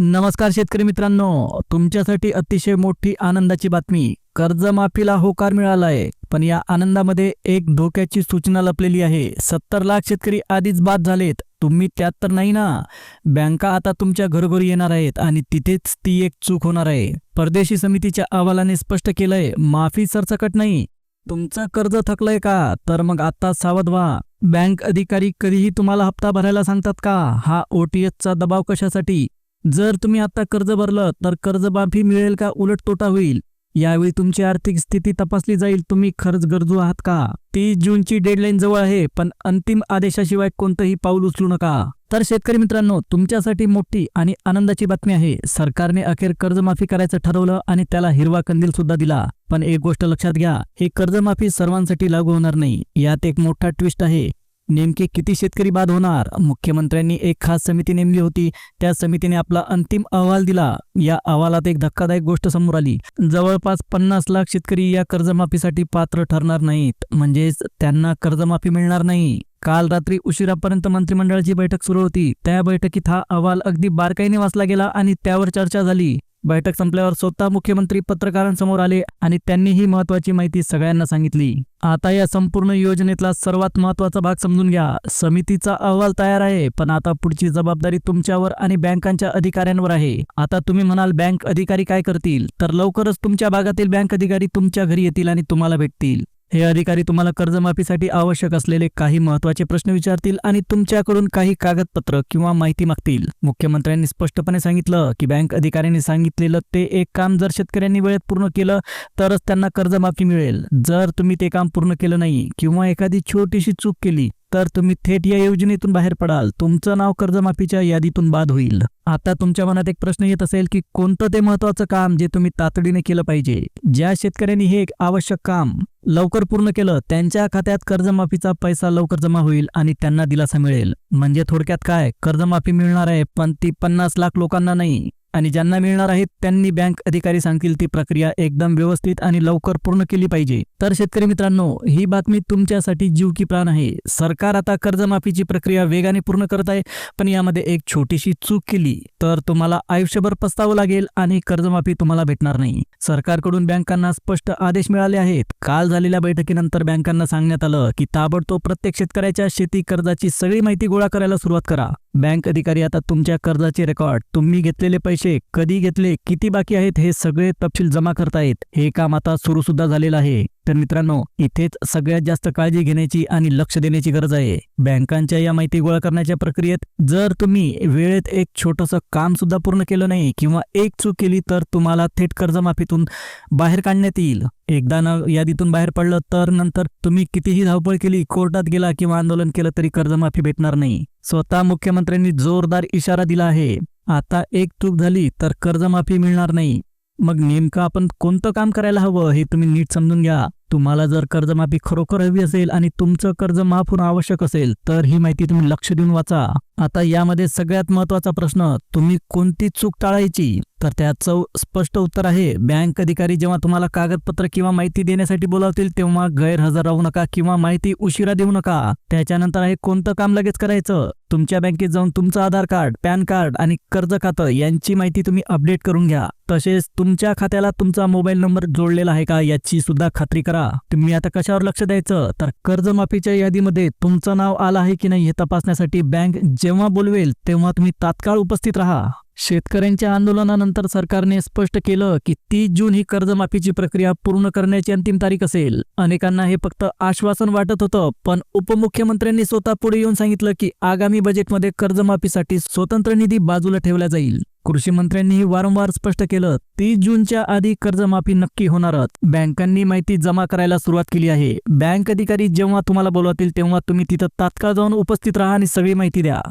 नमस्कार शेतकरी मित्रांनो, तुमच्यासाठी अतिशय मोठी आनंदाची बातमी. कर्जमाफीला होकार मिळालाय, पण या आनंदामध्ये एक धोक्याची सूचना लपलेली आहे. 70 लाख शेतकरी आधीच बाद झालेत. तुम्ही त्यात तर नाही ना? बँका आता तुमच्या घरोघरी येणार आहेत आणि तिथेच ती एक चूक होणार आहे. परदेशी समितीच्या अहवालाने स्पष्ट केलंय, माफी सरसकट नाही. तुमचं कर्ज थकलंय का? तर मग आता सावध व्हा. बँक अधिकारी कधीही तुम्हाला हप्ता भरायला सांगतात का? हा OTSचा दबाव कशासाठी? जर तुम्ही आता कर्ज भरलं तर कर्जमाफी मिळेल का उलट तोटा होईल? यावेळी तुमची आर्थिक स्थिती तपासली जाईल. तुम्ही खरंच गरजू आहात का? 30 जूनची डेडलाईन जवळ आहे, पण अंतिम आदेशाशिवाय कोणतंही पाऊल उचलू नका. तर शेतकरी मित्रांनो, तुमच्यासाठी मोठी आणि आनंदाची बातमी आहे. सरकारने अखेर कर्जमाफी करायचं ठरवलं आणि त्याला हिरवा कंदील सुद्धा दिला. पण एक गोष्ट लक्षात घ्या, ही कर्जमाफी सर्वांसाठी लागू होणार नाही. यात एक मोठा ट्विस्ट आहे. नेमके किती शेतकरी बाद होणार? मुख्यमंत्र्यांनी एक खास समिती नेमली होती. त्या समितीने आपला अंतिम अहवाल दिला. या अहवालात एक धक्कादायक गोष्ट समोर आली. जवळपास 50 लाख शेतकरी या कर्जमाफीसाठी पात्र ठरणार नाहीत, म्हणजेच त्यांना कर्जमाफी मिळणार नाही. काल रात्री उशिरापर्यंत मंत्रिमंडळाची बैठक सुरू होती. त्या बैठकीत हा अहवाल अगदी बारकाईने वाचला गेला आणि त्यावर चर्चा झाली. बैठक संपल्यावर स्वतः मुख्यमंत्री पत्रकारांसमोर आले आणि त्यांनी ही महत्वाची माहिती सगळ्यांना सांगितली. आता या संपूर्ण योजनेतला सर्वात महत्वाचा भाग समजून घ्या. समितीचा अहवाल तयार आहे, पण आता पुढची जबाबदारी तुमच्यावर आणि बँकांच्या अधिकाऱ्यांवर आहे. आता तुम्ही म्हणाल, बँक अधिकारी काय करतील? तर लवकरच तुमच्या भागातील बँक अधिकारी तुमच्या घरी येतील आणि तुम्हाला भेटतील. हे अधिकारी तुम्हाला कर्जमाफीसाठी आवश्यक असलेले काही महत्त्वाचे प्रश्न विचारतील आणि तुमच्याकडून काही कागदपत्र किंवा माहिती मागतील. मुख्यमंत्र्यांनी स्पष्टपणे सांगितलं की बँक अधिकाऱ्यांनी सांगितलेलं ते एक काम जर शेतकऱ्यांनी वेळेत पूर्ण केलं तरच त्यांना कर्जमाफी मिळेल. जर तुम्ही ते काम पूर्ण केलं नाही किंवा एखादी छोटीशी चूक केली तर तुम्ही थेट या योजनेतून बाहेर पडाल. तुमचं नाव कर्जमाफीच्या यादीतून बाद होईल. आता तुमच्या मनात एक प्रश्न येत असेल की कोणतं ते महत्वाचं काम जे तुम्ही तातडीने केलं पाहिजे? ज्या शेतकऱ्यांनी हे एक आवश्यक काम लवकर पूर्ण केलं त्यांच्या खात्यात कर्जमाफीचा पैसा लवकर जमा होईल आणि त्यांना दिलासा मिळेल. म्हणजे थोडक्यात काय, कर्जमाफी मिळणार आहे, पण ती 50 लाख लोकांना नाही. आणि ज्यांना मिळणार आहेत त्यांनी बँक अधिकारी सांगतील ती प्रक्रिया एकदम व्यवस्थित आणि लवकर पूर्ण केली पाहिजे. तर शेतकरी मित्रांनो, ही बातमी तुमच्यासाठी जीव की प्राण आहे. सरकार आता कर्जमाफीची प्रक्रिया वेगाने पूर्ण करत आहे, पण यामध्ये एक छोटीशी चूक केली तर तुम्हाला आयुष्यभर पस्तावं लागेल आणि कर्जमाफी तुम्हाला भेटणार नाही. सरकारकडून बँकांना स्पष्ट आदेश मिळाले आहेत. काल झालेल्या बैठकीनंतर बँकांना सांगण्यात आलं की ताबडतोब प्रत्येक शेतकऱ्याच्या शेती कर्जाची सगळी माहिती गोळा करायला सुरुवात करा. बँक अधिकारी आता तुमच्या कर्जाचे रेकॉर्ड, तुम्ही घेतलेले पैसे कधी घेतले, किती बाकी आहेत हे सगळे तपशील जमा करतायत. हे काम आता सुरू सुद्धा झालेलं आहे. तर मित्रांनो, इथेच सगळ्यात जास्त काळजी घेण्याची आणि लक्ष देण्याची गरज आहे. बँकांच्या या माहिती गोळा करण्याच्या प्रक्रियेत जर तुम्ही वेळेत एक छोटंसं काम सुद्धा पूर्ण केलं नाही किंवा एक चूक केली तर तुम्हाला थेट कर्जमाफीतून बाहेर काढण्यात येईल. एकदा यादीतून बाहेर पडलं तर नंतर तुम्ही कितीही धावपळ केली, कोर्टात गेला किंवा आंदोलन केलं तरी कर्जमाफी भेटणार नाही. स्वतः मुख्यमंत्र्यांनी जोरदार इशारा दिला आहे. आता एक चूक झाली तर कर्जमाफी मिळणार नाही. मग नेमकं आपण कोणतं काम करायला हवं हे तुम्ही नीट समजून घ्या. तुम्हाला जर कर्जमाफी खरोखर हवी असेल आणि तुमचं कर्ज माफ होणं आवश्यक असेल तर ही माहिती तुम्ही लक्ष देऊन वाचा. आता यामध्ये सगळ्यात महत्वाचा प्रश्न, तुम्ही कोणती चूक टाळायची? तर त्याचं स्पष्ट उत्तर आहे, बँक अधिकारी जेव्हा तुम्हाला कागदपत्र किंवा माहिती देण्यासाठी बोलावतील तेव्हा गैरहजर राहू नका किंवा माहिती उशिरा देऊ नका. त्याच्यानंतर आहे कोणतं काम लगेच करायचं. तुमच्या बँकेत जाऊन तुमचं आधार कार्ड, पॅन कार्ड आणि कर्ज खातं यांची माहिती तुम्ही अपडेट करून घ्या. तसेच तुमच्या खात्याला तुमचा मोबाईल नंबर जोडलेला आहे का याची सुद्धा खात्री करा. तुम्ही आता कशावर लक्ष द्यायचं? तर कर्जमाफीच्या यादीमध्ये तुमचं नाव आलं आहे की नाही हे तपासण्यासाठी बँक जेव्हा बोलवेल तेव्हा तुम्ही तात्काळ उपस्थित राहा. शेतकऱ्यांच्या आंदोलनानंतर सरकारने स्पष्ट केलं की 30 जून ही कर्जमाफीची प्रक्रिया पूर्ण करण्याची अंतिम तारीख असेल. अनेकांना हे फक्त आश्वासन वाटत होतं, पण उपमुख्यमंत्र्यांनी स्वतः पुढे येऊन सांगितलं की आगामी बजेटमध्ये कर्जमाफीसाठी स्वतंत्र निधी बाजूला ठेवला जाईल. कृषी मंत्र्यांनीही वारंवार स्पष्ट केलं, 30 जूनच्या आधी कर्जमाफी नक्की होणारच. बँकांनी माहिती जमा करायला सुरुवात केली आहे. बँक अधिकारी जेव्हा तुम्हाला बोलवतील तेव्हा तुम्ही तिथं तात्काळ जाऊन उपस्थित राहा आणि सगळी माहिती द्या.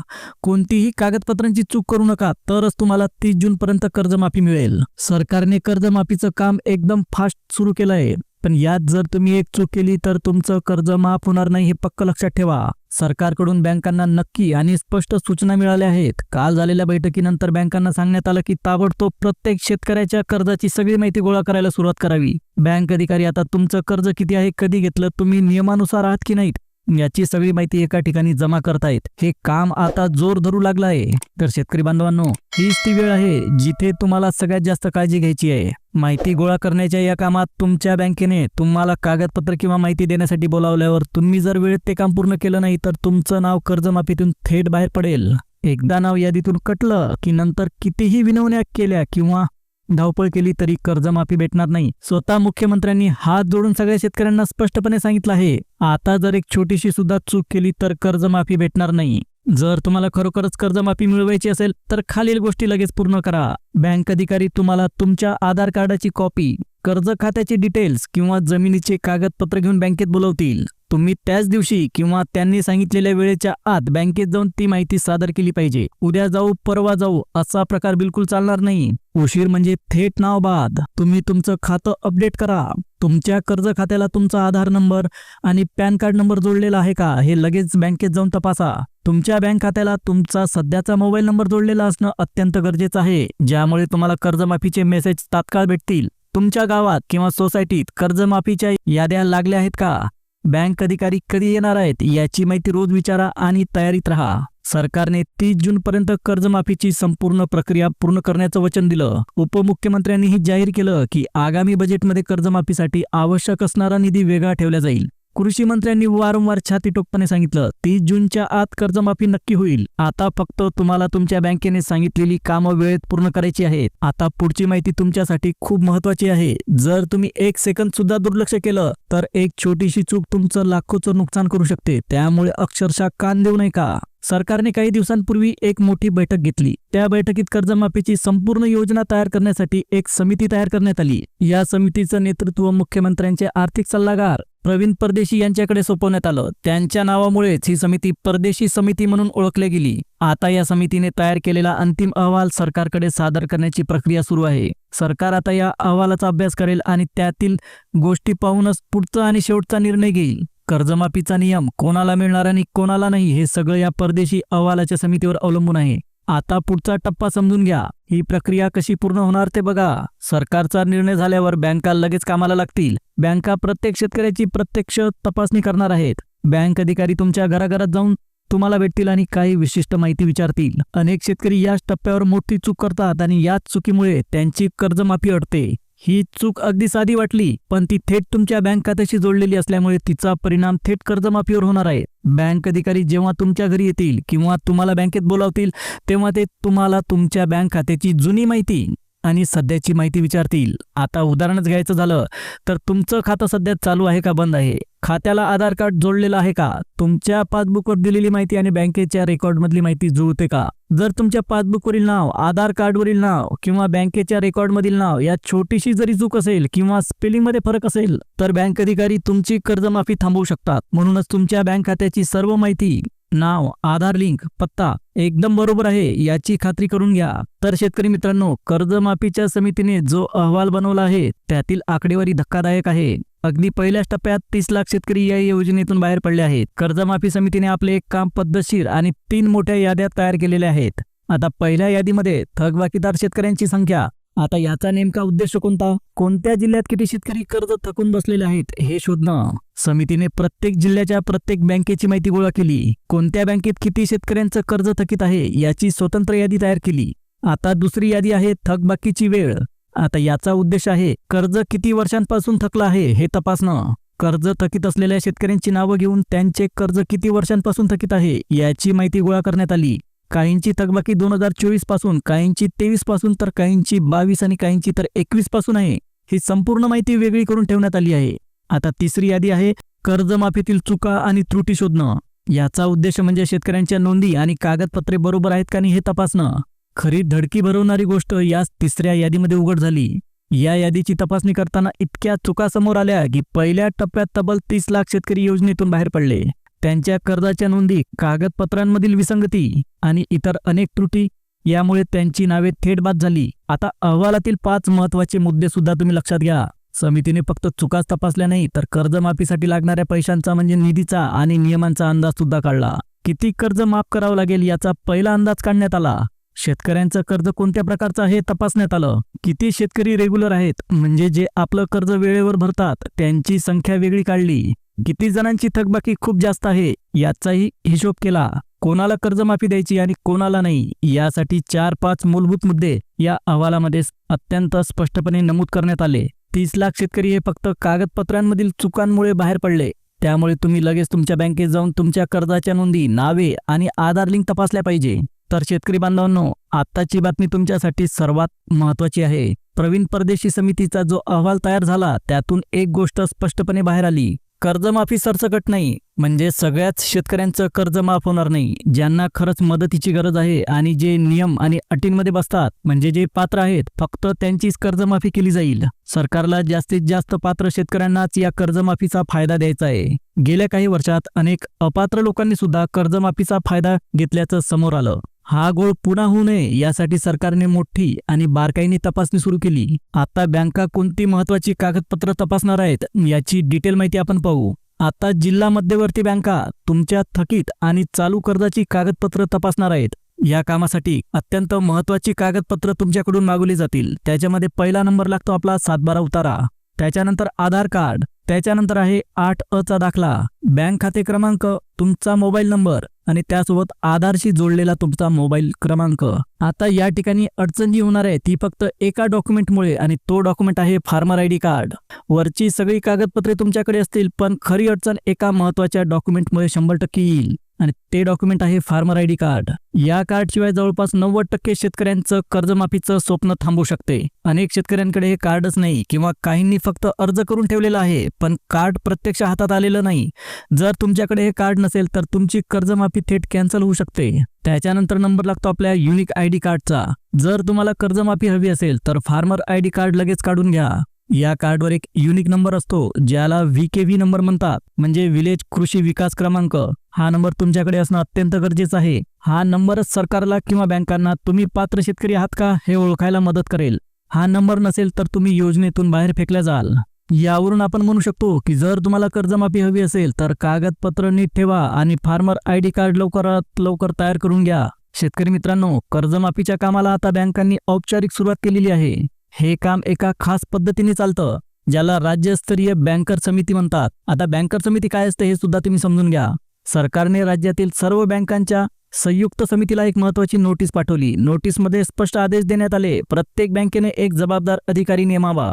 कोणतीही कागदपत्रांची चूक करू नका, तरच तुम्हाला 30 जून पर्यंत कर्जमाफी मिळेल. सरकारने कर्जमाफीचं काम एकदम फास्ट सुरू केलं आहे, पण यात जर तुम्ही एक चूक केली तर तुमचं कर्ज माफ होणार नाही हे पक्क लक्षात ठेवा. सरकारकडून बँकांना नक्की आणि स्पष्ट सूचना मिळाल्या आहेत. काल झालेल्या बैठकीनंतर बँकांना सांगण्यात आलं की ताबडतोब प्रत्येक शेतकऱ्याच्या कर्जाची सगळी माहिती गोळा करायला सुरुवात करावी. बँक अधिकारी आता तुमचं कर्ज किती आहे, कधी घेतलं, तुम्ही नियमानुसार आहात की नाहीत याची सगळी माहिती एका ठिकाणी जमा करतायत. हे काम आता जोर धरू लागलं आहे. तर शेतकरी बांधवांनो, हीच ती वेळ आहे जिथे तुम्हाला सगळ्यात जास्त काळजी घ्यायची आहे. माहिती गोळा करण्याच्या या कामात तुमच्या बँकेने तुम्हाला कागदपत्र किंवा माहिती देण्यासाठी बोलावल्यावर तुम्ही जर वेळेत ते काम पूर्ण केलं नाही तर तुमचं नाव कर्जमाफीतून थेट बाहेर पडेल. एकदा नाव यादीतून कटलं की नंतर कितीही विनवण्या केल्या किंवा धावपळ केली तरी कर्जमाफी भेटणार नाही. स्वतः मुख्यमंत्र्यांनी हात जोडून सगळ्या शेतकऱ्यांना स्पष्टपणे सांगितलं आहे. आता जर एक छोटीशी सुद्धा चूक केली तर कर्जमाफी भेटणार नाही. जर तुम्हाला खरोखरच कर्जमाफी मिळवायची असेल तर खालील गोष्टी लगेच पूर्ण करा. बँक अधिकारी तुम्हाला तुमच्या आधार कार्डाची कॉपी, कर्ज खात्याचे डिटेल्स किंवा जमिनीचे कागदपत्र घेऊन बँकेत बोलवतील. तुम्ही त्याच दिवशी किंवा त्यांनी सांगितलेल्या वेळेच्या आत बँकेत जाऊन ती माहिती सादर केली पाहिजे. उद्या जाऊ परवा जाऊ असा प्रकार बिलकुल चालणार नाही. उशीर म्हणजे थेट नाव बाद. तुम्ही तुमचं खातं अपडेट करा. तुमच्या कर्ज खात्याला तुमचा आधार नंबर आणि पॅन कार्ड नंबर जोडलेला आहे का हे लगेच बँकेत जाऊन तपासा. तुमच्या बँक खात्याला तुमचा सध्याचा मोबाईल नंबर जोडलेला असणं अत्यंत गरजेचं आहे, ज्यामुळे तुम्हाला कर्जमाफीचे मेसेज तात्काळ भेटतील. तुमच्या गावात किंवा सोसायटीत कर्जमाफीच्या याद्या लागल्या आहेत का? बँक अधिकारी कधी येणार आहेत याची माहिती रोज विचारा आणि तयारीत राहा. सरकारने 30 जूनपर्यंत कर्जमाफीची संपूर्ण प्रक्रिया पूर्ण करण्याचं वचन दिलं. उपमुख्यमंत्र्यांनीही जाहीर केलं की आगामी बजेटमध्ये कर्जमाफीसाठी आवश्यक असणारा निधी वेगळा ठेवला जाईल. कृषी मंत्र्यांनी वारंवार छातीटोकपणे सांगितलं 30 जूनच्या आत कर्जमाफी नक्की होईल. आता फक्त तुम्हाला तुमच्या बँकेने सांगितलेली कामं वेळेत पूर्ण करायची आहेत. आता पुढची माहिती तुमच्यासाठी खूप महत्त्वाची आहे. जर तुम्ही 1 सेकंद सुद्धा दुर्लक्ष केलं तर एक छोटीशी चूक तुमचं लाखोचं नुकसान करू शकते. त्यामुळे अक्षरशः कान देऊ नये का? सरकारने काही दिवसांपूर्वी एक मोठी बैठक घेतली. त्या बैठकीत कर्जमाफीची संपूर्ण योजना तयार करण्यासाठी एक समिती तयार करण्यात आली. या समितीचं नेतृत्व मुख्यमंत्र्यांचे आर्थिक सल्लागार प्रवीण परदेशी यांच्याकडे सोपवण्यात आलं. त्यांच्या नावामुळेच ही समिती परदेशी समिती म्हणून ओळखली गेली. आता या समितीने तयार केलेला अंतिम अहवाल सरकारकडे सादर करण्याची प्रक्रिया सुरू आहे. सरकार आता या अहवालाचा अभ्यास करेल आणि त्यातील गोष्टी पाहूनच पुढचा आणि शेवटचा निर्णय घेईल. कर्जमाफीचा नियम कोणाला मिळणार आणि कोणाला नाही हे सगळं या परदेशी अहवालाच्या समितीवर अवलंबून आहे. आता पुढचा टप्पा समजून घ्या. ही प्रक्रिया कशी पूर्ण होणार ते बघा. सरकारचा निर्णय झाल्यावर बँका लगेच कामाला लागतील. बँका प्रत्येक शेतकऱ्याची प्रत्यक्ष तपासणी करणार आहेत. बँक अधिकारी तुमच्या घराघरात जाऊन तुम्हाला भेटतील आणि काही विशिष्ट माहिती विचारतील. अनेक शेतकरी याच टप्प्यावर मोठी चूक करतात आणि याच चुकीमुळे त्यांची कर्जमाफी अडते. ही चूक अगदी साधी वाटली, पण ती थेट तुमच्या बँक खात्याशी जोडलेली असल्यामुळे तिचा परिणाम थेट कर्जमाफीवर होणार आहे. बँक अधिकारी जेव्हा तुमच्या घरी येतील किंवा तुम्हाला बँकेत बोलावतील तेव्हा ते तुम्हाला तुमच्या बँक खात्याची जुनी माहिती आणि सध्याची माहिती विचारतील. आता उदाहरणच घ्यायचं झालं तर तुमचं खातं सध्या चालू आहे का बंद आहे? खात्याला आधार कार्ड जोडलेलं आहे का? तुमच्या पासबुकवर दिलेली माहिती आणि बँकेच्या रेकॉर्डमधली माहिती जुळते का? जर तुमच्या पासबुकवरील नाव, आधार कार्डवरील नाव किंवा बँकेच्या रेकॉर्डमधील नाव यात छोटीशी जरी चूक असेल किंवा स्पेलिंगमध्ये फरक असेल तर बँक अधिकारी तुमची कर्जमाफी थांबवू शकतात. म्हणूनच तुमच्या बँक खात्याची सर्व माहिती, नाव, आधार लिंक, पत्ता एकदम बरोबर आहे याची खात्री करून घ्या. तर शेतकरी मित्रांनो, कर्जमाफीच्या समितीने जो अहवाल बनवला आहे त्यातील आकडेवारी धक्कादायक आहे. अगदी पहिल्याच टप्प्यात 30 लाख शेतकरी या योजनेतून बाहेर पडले आहेत. कर्जमाफी समितीने आपले एक काम पद्धतशीर आणि 3 मोठ्या याद्या तयार केलेल्या आहेत. आता पहिल्या यादीमध्ये थकबाकीदार शेतकऱ्यांची संख्या. आता याचा नेमका उद्देश कोणता? कोणत्या जिल्ह्यात किती शेतकरी कर्ज थकून बसलेले आहेत हे शोधणं. समितीने प्रत्येक जिल्ह्याच्या प्रत्येक बँकेची माहिती गोळा केली. कोणत्या बँकेत किती शेतकऱ्यांचं कर्ज थकीत आहे याची स्वतंत्र यादी तयार केली. आता दुसरी यादी आहे थकबाकीची वेळ. आता याचा उद्देश आहे कर्ज किती वर्षांपासून थकलं आहे हे तपासणं. कर्ज थकीत असलेल्या शेतकऱ्यांची नावं घेऊन त्यांचे कर्ज किती वर्षांपासून थकीत आहे याची माहिती गोळा करण्यात आली. काहींची थकबाकी 2024 पासून, काहींची 23 पासून, तर काहींची 22 आणि काहींची तर 21 पासून आहे. ही संपूर्ण माहिती वेगळी करून ठेवण्यात आली आहे. आता तिसरी यादी आहे कर्जमाफीतील चुका आणि त्रुटी शोधणं. याचा उद्देश म्हणजे शेतकऱ्यांच्या नोंदी आणि कागदपत्रे बरोबर आहेत का नाही हे तपासणं. खरी धडकी भरवणारी गोष्ट या तिसऱ्या यादीमध्ये उघड झाली. या यादीची तपासणी करताना इतक्या चुका समोर आल्या की पहिल्या टप्प्यात तब्बल 30 लाख शेतकरी योजनेतून बाहेर पडले. त्यांच्या कर्जाच्या नोंदी, कागदपत्रांमधील विसंगती आणि इतर अनेक त्रुटी यामुळे त्यांची नावे थेट बाद झाली. आता अहवालातील 5 महत्त्वाचे मुद्दे सुद्धा तुम्ही लक्षात घ्या. समितीने फक्त चुकाच तपासल्या नाही तर कर्जमाफीसाठी लागणाऱ्या पैशांचा म्हणजे निधीचा आणि नियमांचा अंदाज सुद्धा काढला. किती कर्ज माफ करावं लागेल याचा पहिला अंदाज काढण्यात आला. शेतकऱ्यांचं कर्ज कोणत्या प्रकारचं आहे तपासण्यात आलं. किती शेतकरी रेग्युलर आहेत म्हणजे जे आपलं कर्ज वेळेवर भरतात त्यांची संख्या वेगळी काढली. किती जणांची थकबाकी खूप जास्त आहे याचाही हिशोब केला. कोणाला कर्जमाफी द्यायची आणि कोणाला नाही यासाठी 4-5 मूलभूत मुद्दे या अहवालामध्ये अत्यंत स्पष्टपणे नमूद करण्यात आले. 30 लाख शेतकरी हे फक्त कागदपत्रांमधील चुकांमुळे बाहेर पडले. त्यामुळे तुम्ही लगेच तुमच्या बँकेत जाऊन तुमच्या कर्जाच्या नोंदी, नावे आणि आधार लिंक तपासल्या पाहिजे. तर शेतकरी बांधवांनो, आताची बातमी तुमच्यासाठी सर्वात महत्त्वाची आहे. प्रवीण परदेशी समितीचा जो अहवाल तयार झाला त्यातून एक गोष्ट स्पष्टपणे बाहेर आली. कर्जमाफी सरसकट नाही, म्हणजे सगळ्याच शेतकऱ्यांचं कर्ज माफ होणार नाही. ज्यांना खरंच मदतीची गरज आहे आणि जे नियम आणि अटींमध्ये बसतात, म्हणजे जे पात्र आहेत, फक्त त्यांचीच कर्जमाफी केली जाईल. सरकारला जास्तीत जास्त पात्र शेतकऱ्यांनाच या कर्जमाफीचा फायदा द्यायचा आहे. गेल्या काही वर्षात अनेक अपात्र लोकांनी सुद्धा कर्जमाफीचा फायदा घेतल्याचं समोर आलं. हा घोळ पुन्हा होऊ नये यासाठी सरकारने मोठी आणि बारकाईने तपासणी सुरू केली. आता बँका कोणती महत्त्वाची कागदपत्र तपासणार आहेत याची डिटेल माहिती आपण पाहू. आता जिल्हा मध्यवर्ती बँका तुमच्या थकीत आणि चालू कर्जाची कागदपत्र तपासणार आहेत. या कामासाठी अत्यंत महत्त्वाची कागदपत्र तुमच्याकडून मागवली जातील. त्याच्यामध्ये पहिला नंबर लागतो आपला 7/12 उतारा, त्याच्यानंतर आधार कार्ड, त्याच्यानंतर आहे 8अ चा दाखला, बँक खाते क्रमांक, तुमचा मोबाईल नंबर आणि त्यासोबत आधारशी जोडलेला तुमचा मोबाईल क्रमांक. आता या ठिकाणी अडचण जी होणार आहे ती फक्त एका डॉक्युमेंटमुळे, आणि तो डॉक्युमेंट आहे फार्मर आयडी कार्ड. वरची सगळी कागदपत्रे तुमच्याकडे असतील, पण खरी अडचण एका महत्त्वाच्या डॉक्युमेंटमुळे 100% येईल, आणि ते डॉक्युमेंट आहे फार्मर आयडी कार्ड. या कार्डशिवाय जवळपास 90% शेतकऱ्यांचं कर्जमाफीचं स्वप्न थांबू शकते. अनेक शेतकऱ्यांकडे हे कार्डच नाही किंवा काहींनी फक्त अर्ज करून ठेवलेला आहे, पण कार्ड प्रत्यक्ष हातात आलेलं नाही. जर तुमच्याकडे हे कार्ड नसेल तर तुमची कर्जमाफी थेट कॅन्सल होऊ शकते. त्याच्यानंतर नंबर लागतो आपल्या युनिक आयडी कार्डचा. जर तुम्हाला कर्जमाफी हवी असेल तर फार्मर आयडी कार्ड लगेच काढून घ्या. या कार्डवर एक युनिक नंबर असतो, ज्याला VKV नंबर म्हणतात, म्हणजे विलेज कृषी विकास क्रमांक. हा नंबर तुमच्याकडे असणं अत्यंत गरजेचं आहे. हा नंबरच सरकारला किंवा बँकांना तुम्ही पात्र शेतकरी आहात का हे ओळखायला मदत करेल. हा नंबर नसेल तर तुम्ही योजनेतून बाहेर फेकल्या जाल. यावरून आपण म्हणू शकतो की जर तुम्हाला कर्जमाफी हवी असेल तर कागदपत्र नीट ठेवा आणि फार्मर आयडी कार्ड लवकरात लवकर तयार करून घ्या. शेतकरी मित्रांनो, कर्जमाफीच्या कामाला आता बँकांनी औपचारिक सुरुवात केलेली आहे. हे काम एका खास पद्धतीने चालतं, ज्याला राज्यस्तरीय बँकर समिती म्हणतात. आता बँकर समिती काय असते हे सुद्धा तुम्ही समजून घ्या. सरकारने राज्यातील सर्व बँकांच्या संयुक्त समितीला एक महत्त्वाची नोटीस पाठवली. नोटीसमध्ये स्पष्ट आदेश देण्यात आले, प्रत्येक बँकेने एक जबाबदार अधिकारी नेमावा.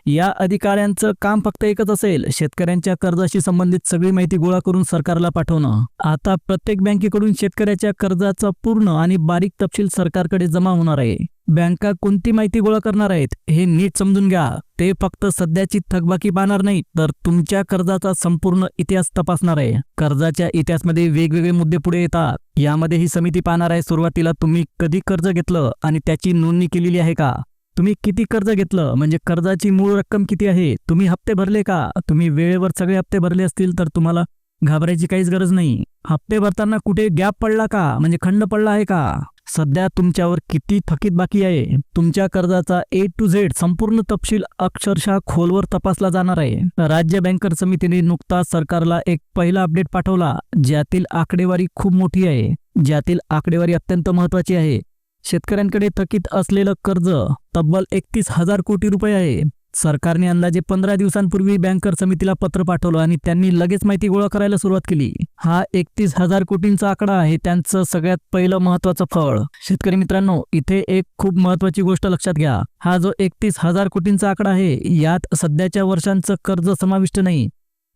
या अधिकाऱ्यांचं काम फक्त एकच असेल, शेतकऱ्यांच्या कर्जाशी संबंधित सगळी माहिती गोळा करून सरकारला पाठवणं. आता प्रत्येक बँकेकडून शेतकऱ्याच्या कर्जाचा पूर्ण आणि बारीक तपशील सरकारकडे जमा होणार आहे. बँका कोणती माहिती गोळा करणार आहेत हे नीट समजून घ्या. ते फक्त सध्याची थकबाकी पाहणार नाहीत, तर तुमच्या कर्जाचा संपूर्ण इतिहास तपासणार आहे. कर्जाच्या इतिहासामध्ये वेगवेगळे मुद्दे पुढे येतात. यामध्ये ही समिती पाहणार आहे, सुरुवातीला तुम्ही कधी कर्ज घेतलं आणि त्याची नोंदणी केलेली आहे का, तुम्ही किती कर्ज घेतलं, म्हणजे कर्जाची मूळ रक्कम किती आहे, तुम्ही हप्ते भरले का. तुम्ही वेळेवर सगळे हप्ते भरले असतील तर तुम्हाला घाबरायची काहीच गरज नाही. हप्ते भरताना कुठे गॅप पडला का, म्हणजे खंड पडला आहे का, सध्या तुमच्यावर किती थकीत बाकी आहे, तुमच्या कर्जाचा A to Z संपूर्ण तपशील अक्षरशः खोलवर तपासला जाणार आहे. राज्य बँकर समितीने नुकताच सरकारला एक पहिला अपडेट पाठवला, ज्यातील आकडेवारी खूप मोठी आहे, ज्यातील आकडेवारी अत्यंत महत्त्वाची आहे. शेतकऱ्यांकडे थकीत असलेलं कर्ज तब्बल 31,000 कोटी रुपये आहे. सरकारने अंदाजे 15 दिवसांपूर्वी बँकर समितीला पत्र पाठवलं आणि त्यांनी लगेच माहिती गोळा करायला सुरुवात केली. हा 31,000 कोटींचा आकडा आहे त्यांचं सगळ्यात पहिलं महत्त्वाचं फळ. शेतकरी मित्रांनो, इथे एक खूप महत्त्वाची गोष्ट लक्षात घ्या. हा जो 31,000 कोटींचा आकडा आहे, यात सध्याच्या वर्षांचं कर्ज समाविष्ट नाही.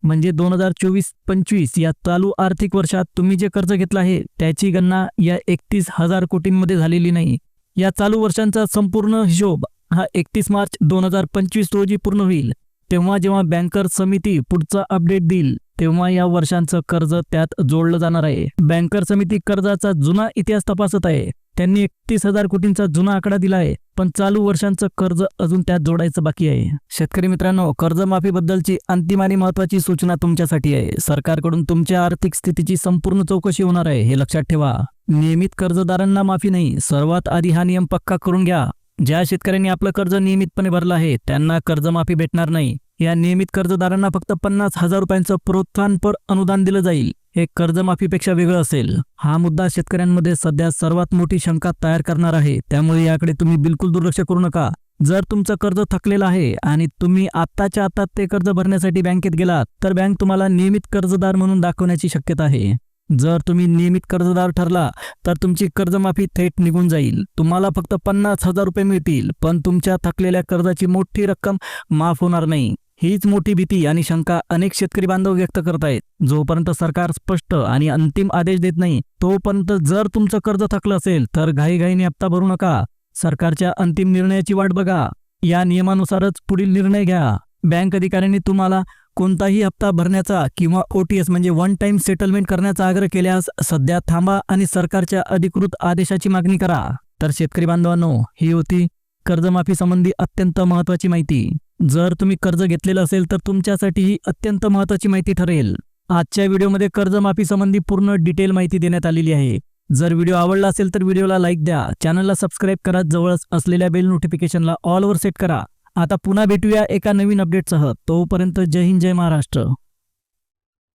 म्हणजे 2024-25 या चालू आर्थिक वर्षात तुम्ही जे कर्ज घेतलं आहे त्याची गणना या 31,000 कोटींमध्ये झालेली नाही. या चालू वर्षांचा संपूर्ण हिशोब हा 31 मार्च 2025 रोजी पूर्ण होईल. तेव्हा जेव्हा बँकर समिती पुढचा अपडेट देईल तेव्हा या वर्षांचं कर्ज त्यात जोडलं जाणार आहे. बँकर समिती कर्जाचा जुना इतिहास तपासत आहे. त्यांनी 31,000 कोटींचा जुना आकडा दिला आहे, पण चालू वर्षांचं कर्ज अजून त्यात जोडायचं बाकी आहे. शेतकरी मित्रांनो, कर्जमाफीबद्दलची अंतिम आणि महत्त्वाची सूचना तुमच्यासाठी आहे. सरकारकडून तुमच्या आर्थिक स्थितीची संपूर्ण चौकशी होणार आहे, हे लक्षात ठेवा. नियमित कर्जदारांना माफी नाही. सर्वात आधी हा नियम पक्का करून घ्या. ज्या शेतकऱ्यांनी आपलं कर्ज नियमितपणे भरलं आहे त्यांना कर्जमाफी भेटणार नाही. या नियमित कर्जदारांना फक्त 50,000 रुपयांचं प्रोत्साहनपर अनुदान दिलं जाईल. हे कर्जमाफीपेक्षा वेगळं असेल. हा मुद्दा शेतकऱ्यांमध्ये सध्या सर्वात मोठी शंका तयार करणार आहे, त्यामुळे याकडे तुम्ही बिलकुल दुर्लक्ष करू नका. जर तुमचं कर्ज थकलेलं आहे आणि तुम्ही आत्ताच्या आत्ता ते कर्ज भरण्यासाठी बँकेत गेलात तर बँक तुम्हाला नियमित कर्जदार म्हणून दाखवण्याची शक्यता आहे. जर तुम्ही नियमित कर्जदार ठरला तर तुमची कर्जमाफी थेट निघून जाईल. तुम्हाला फक्त 50,000 रुपये मिळतील, पण तुमच्या थकलेल्या कर्जाची मोठी रक्कम माफ होणार नाही. हीच मोठी भीती आणि शंका अनेक शेतकरी बांधव व्यक्त करतायत. जोपर्यंत सरकार स्पष्ट आणि अंतिम आदेश देत नाही तोपर्यंत जर तुमचं कर्ज थकलं असेल तर घाईघाईने हप्ता भरू नका. सरकारच्या अंतिम निर्णयाची वाट बघा. या नियमानुसारच पुढील निर्णय घ्या. बँक अधिकाऱ्यांनी तुम्हाला कोणताही हप्ता भरण्याचा किंवा OTS म्हणजे वन टाइम सेटलमेंट करण्याचा आग्रह केल्यास सध्या थांबा आणि सरकारच्या अधिकृत आदेशाची मागणी करा. तर शेतकरी बांधवांनो, ही होती कर्जमाफी संबंधी अत्यंत महत्त्वाची माहिती. जर तुम्ही कर्ज घेतलेलं असेल तर तुमच्यासाठी ही अत्यंत महत्त्वाची माहिती ठरेल. आजच्या व्हिडिओमध्ये कर्जमाफी संबंधी पूर्ण डिटेल माहिती देण्यात आलेली आहे. जर व्हिडिओ आवडला असेल तर व्हिडिओला लाईक द्या, चॅनलला सबस्क्राईब करा, जवळच असलेल्या बेल नोटिफिकेशनला ऑलवर सेट करा. आता पुन्हा भेटूया एका नवीन अपडेटसह. तोपर्यंत जय हिंद, जय महाराष्ट्र.